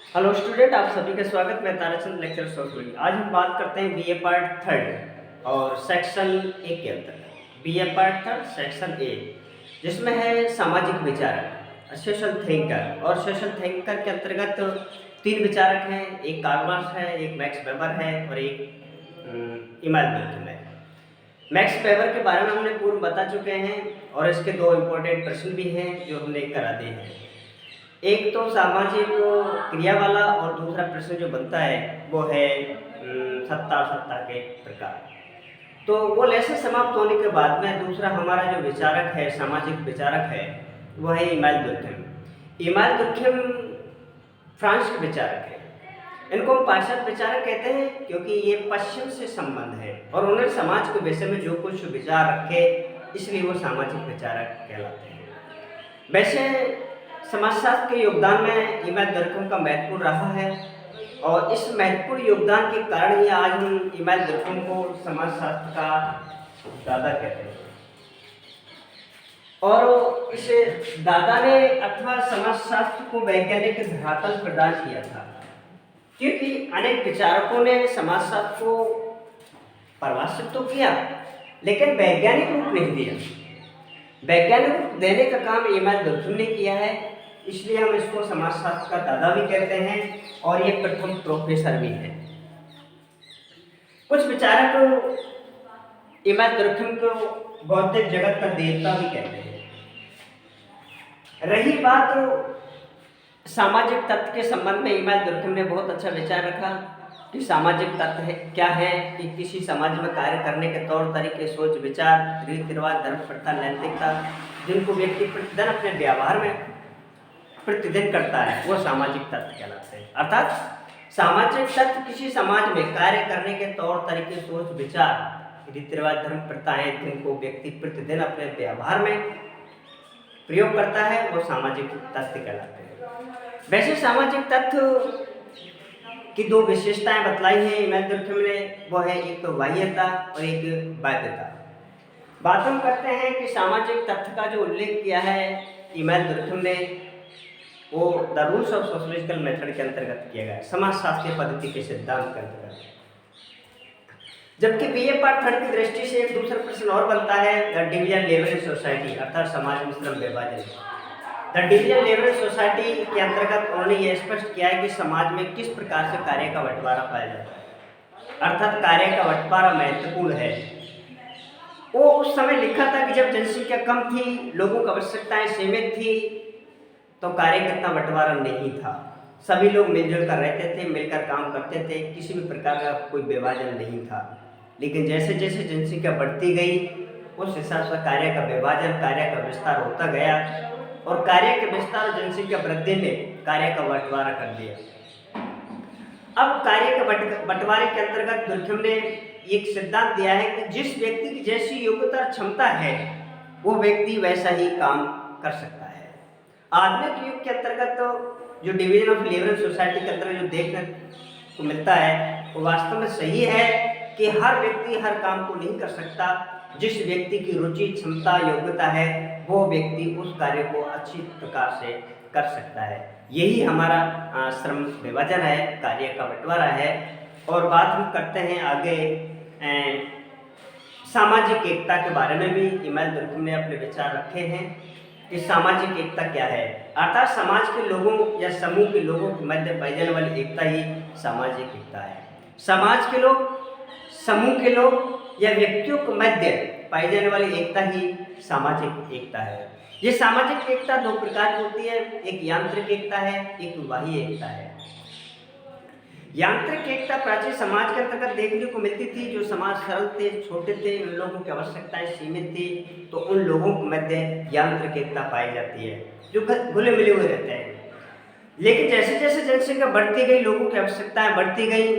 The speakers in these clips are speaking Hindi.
हेलो स्टूडेंट, आप सभी का स्वागत। मैं ताराचंद लेक्चर सोशल। आज हम बात करते हैं बीए पार्ट थर्ड और सेक्शन ए के अंतर्गत। BA part third section A, जिसमें है सामाजिक विचारक, सोशल थिंकर। और सोशल थिंकर के अंतर्गत तीन विचारक हैं, एक कार्ल मार्क्स है, एक मैक्स वेबर है और एक इमानुएल बेंथम है। मैक्स वेबर के बारे में हमने पूर्व बता चुके हैं और इसके दो इम्पोर्टेंट प्रश्न भी हैं जो हमने करा दिए हैं। एक तो सामाजिक क्रिया वाला और दूसरा प्रश्न जो बनता है वो है सत्ता और सत्ता के प्रकार। तो वो लेसन समाप्त होने के बाद में दूसरा हमारा जो विचारक है, सामाजिक विचारक है, वो है Emmanuel Durkheim. Emmanuel Durkheim France के विचारक है। इनको हम पाश्चात्य विचारक कहते हैं क्योंकि ये पश्चिम से संबंध है और उन्होंने समाज के विषय में जो कुछ विचार रखे, इसलिए वो सामाजिक विचारक कहलाते हैं। वैसे समाजशास्त्र के योगदान में इमानुएल दुर्खिम का महत्वपूर्ण रहा है और इस महत्वपूर्ण योगदान के कारण ही आज हम इमानुएल दुर्खिम को समाजशास्त्र का दादा कहते हैं। और इस दादा ने अथवा समाजशास्त्र को वैज्ञानिक धरातल प्रदान किया था, क्योंकि अनेक विचारकों ने समाजशास्त्र को परिभाषित तो किया लेकिन वैज्ञानिक रूप नहीं दिया। वैज्ञानिक रूप देने का काम इमानुएल दुर्खिम ने किया है, इसलिए हम इसको समाजशास्त्र का दादा भी कहते हैं और ये प्रथम प्रोफेसर भी है। कुछ विचारक इमानुएल दुर्खिम को बौद्धिक जगत का देवता भी कहते हैं। रही बात सामाजिक तत्व के संबंध में, इमानुएल दुर्खिम ने बहुत अच्छा विचार रखा कि सामाजिक तत्व है क्या है, कि किसी समाज में कार्य करने के तौर तरीके, सोच विचार, रीति रिवाज, धर्म प्रथा, नैतिकता, जिनको व्यक्ति प्रतिदिन अपने व्यवहार में प्रतिदिन करता है, वो सामाजिक तत्व कहलाते हैं। अर्थात सामाजिक तत्व किसी समाज में कार्य करने के तौर तरीके, सोच विचार, रीति रिवाज, धर्म प्रथाएं, जिनको व्यक्ति प्रतिदिन अपने व्यवहार में प्रयोग करता है, वो सामाजिक तत्व कहलाते हैं। वैसे सामाजिक तत्व की दो विशेषताएं बतलाई हैं इमानुएल दुर्खिम ने, वो है एक तो बाह्यता और एक बाध्यता। बात हम करते हैं कि सामाजिक तत्व का जो उल्लेख किया है इमानुएल दुर्खिम ने, वो the rules of sociological method के अंतर्गत किया गया, समाजशास्त्रीय पद्धति के सिद्धांत के अंतर्गत। जबकि बीए पार्ट थर्ड की दृष्टि से एक दूसरा प्रश्न और बनता है, the division level in society, अर्थात समाज में श्रम विभाजन। द डिवीजन लेवल सोसाइटी के अंतर्गत उन्होंने यह स्पष्ट किया है कि समाज में किस प्रकार से कार्य का बंटवारा पाया जाता है, अर्थात कार्य का बंटवारा महत्वपूर्ण है। वो उस समय लिखा था कि जब जनसंख्या कम थी, लोगों की आवश्यकताएं सीमित थी, तो कार्य का इतना बंटवारा नहीं था। सभी लोग मिलजुल कर रहते थे, मिलकर काम करते थे, किसी भी प्रकार का कोई विभाजन नहीं था। लेकिन जैसे जैसे जनसंख्या बढ़ती गई, उस हिसाब से कार्य का विभाजन, कार्य का विस्तार होता गया और कार्य के विस्तार और जनसंख्या वृद्धि ने कार्य का बंटवारा कर दिया। अब कार्य के बंटवारे के अंतर्गत दुर्खिम ने एक सिद्धांत दिया है कि जिस व्यक्ति की जैसी योग्यता और क्षमता है, वो व्यक्ति वैसा ही काम कर सकता है। आधुनिक युग के अंतर्गत तो जो डिवीजन ऑफ लेबर सोसाइटी के अंतर्गत जो देखने को मिलता है, वो वास्तव में सही है कि हर व्यक्ति हर काम को नहीं कर सकता। जिस व्यक्ति की रुचि, क्षमता, योग्यता है, वो व्यक्ति उस कार्य को अच्छी प्रकार से कर सकता है। यही हमारा श्रम विभाजन है, कार्य का बंटवारा है। और बात हम करते हैं आगे सामाजिक एकता के बारे में भी इमानुएल दुर्खिम ने अपने विचार रखे हैं कि सामाजिक एकता क्या है, अर्थात समाज के लोगों या समूह के लोगों के मध्य पाई जाने वाली एकता ही सामाजिक एकता है। समाज के लोग, समूह के लोग या व्यक्तियों के मध्य पाई जाने वाली एकता ही सामाजिक एकता है। ये सामाजिक एकता दो प्रकार की होती है, एक यांत्रिक एकता है, एक बाह्य एकता है। यांत्रिक एकता प्राचीन समाज के अंतर्गत देखने को मिलती थी। जो समाज सरल थे, छोटे थे, उन लोगों की आवश्यकताएं सीमित थी, तो उन लोगों के मध्य यांत्रिक एकता पाई जाती है, जो घुले मिले हुए रहते हैं। लेकिन जैसे जैसे जनसंख्या बढ़ती गई, लोगों की आवश्यकताएं बढ़ती गई,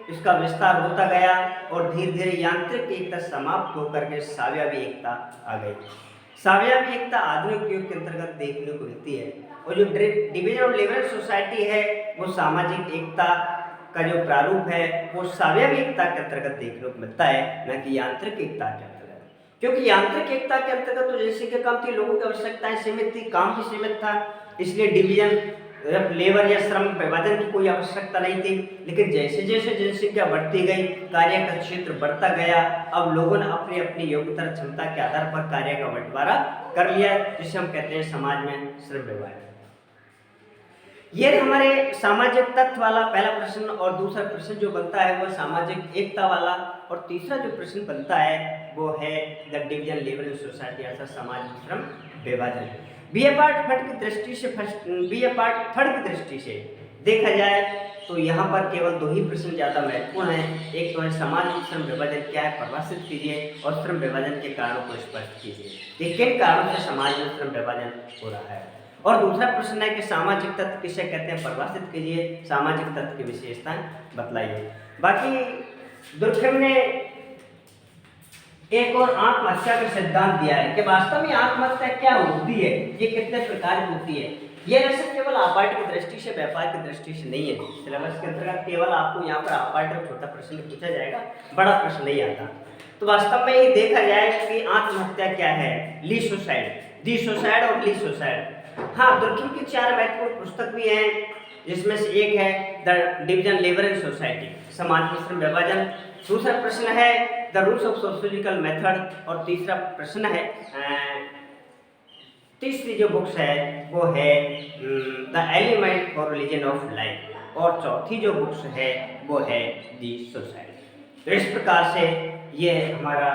इसका विस्तार होता गया और धीरे धीरे यांत्रिक एकता समाप्त होकर के सावयवी एकता आ गई। सावयवी एकता आधुनिक युग के अंतर्गत देखने को मिलती है और जो डिवीजन ऑफ लेबर सोसाइटी है, वो सामाजिक एकता का जो प्रारूप है, वो सावयवी एकता के अंतर्गत देखने को मिलता है, न कि यांत्रिक एकता के अंतर्गत। क्योंकि यांत्रिक एकता के अंतर्गत तो जनसंख्या कम थी, लोगों की आवश्यकताएं सीमित थी, काम भी सीमित था, इसलिए डिवीजन लेबर या श्रम विभाजन की कोई आवश्यकता नहीं थी, लेकिन जैसे जैसे जनसंख्या बढ़ती गई, कार्य का क्षेत्र बढ़ता गया, अब लोगों ने अपनी अपनी योग्यता और क्षमता के आधार पर कार्य का बंटवारा कर लिया, जिसे हम कहते हैं समाज में श्रम विभाजन। ये हमारे सामाजिक तत्व वाला पहला प्रश्न, और दूसरा प्रश्न जो बनता है वो सामाजिक एकता वाला, और तीसरा जो प्रश्न बनता है वो है the division labour in society, अर्थात समाज में श्रम विभाजन। बीए पार्ट थर्ड की दृष्टि से देखा जाए तो यहाँ पर केवल दो ही प्रश्न ज़्यादा महत्वपूर्ण हैं। एक तो है समाज में श्रम विभाजन क्या है, परिभाषित कीजिए, और श्रम विभाजन के कारणों को स्पष्ट कीजिए कि किन कारणों से समाज में श्रम विभाजन हो रहा है। और दूसरा प्रश्न है कि सामाजिक तत्व किसे कहते हैं, परिभाषित कीजिए, सामाजिक तत्व की विशेषताएं बतलाइए। बाकी दुर्कहेम ने एक और आत्महत्या का सिद्धांत दिया है कि वास्तव में आत्महत्या क्या होती है, ये कितने प्रकार की होती है। ये दरअसल केवल आपार्ट की दृष्टि से, व्यापार की दृष्टि से नहीं है। सिलेबस के अंतर्गत केवल आपको यहाँ पर आपार्ट और छोटा प्रश्न पूछा जाएगा, बड़ा प्रश्न नहीं आता। तो वास्तव में ये देखा जाए कि आत्महत्या क्या है, ली सुसाइड, दी सुसाइड और ली सुसाइड। हाँ, दुर्कहेम की 4 महत्वपूर्ण पुस्तक भी हैं, जिसमें से एक है the division labour in society, समाज में श्रम विभाजन। दूसरा प्रश्न है the rules of sociological method, और तीसरा प्रश्न है तीसरी जो बुक्स है वो है the element for religion of life, और चौथी जो बुक्स है वो है दी सोसाइटी। तो इस प्रकार से ये हमारा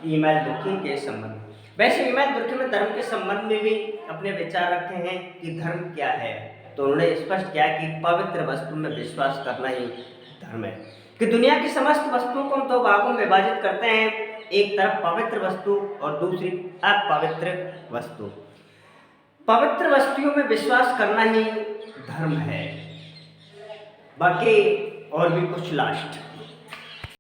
ईमेल दुर्कहेम के संबंध। वैसे ईमेल दुर्कहेम ने धर्म के संबंध में भी अपने विचार रखे हैं कि धर्म क्या है। तो उन्होंने स्पष्ट किया कि पवित्र वस्तु में विश्वास करना ही धर्म है, कि दुनिया की समस्त वस्तुओं को हम 2 भागों में विभाजित करते हैं, एक तरफ पवित्र वस्तु और दूसरी अपवित्र वस्तु। पवित्र वस्तुओं में विश्वास करना ही धर्म है। बाकी और भी कुछ लास्ट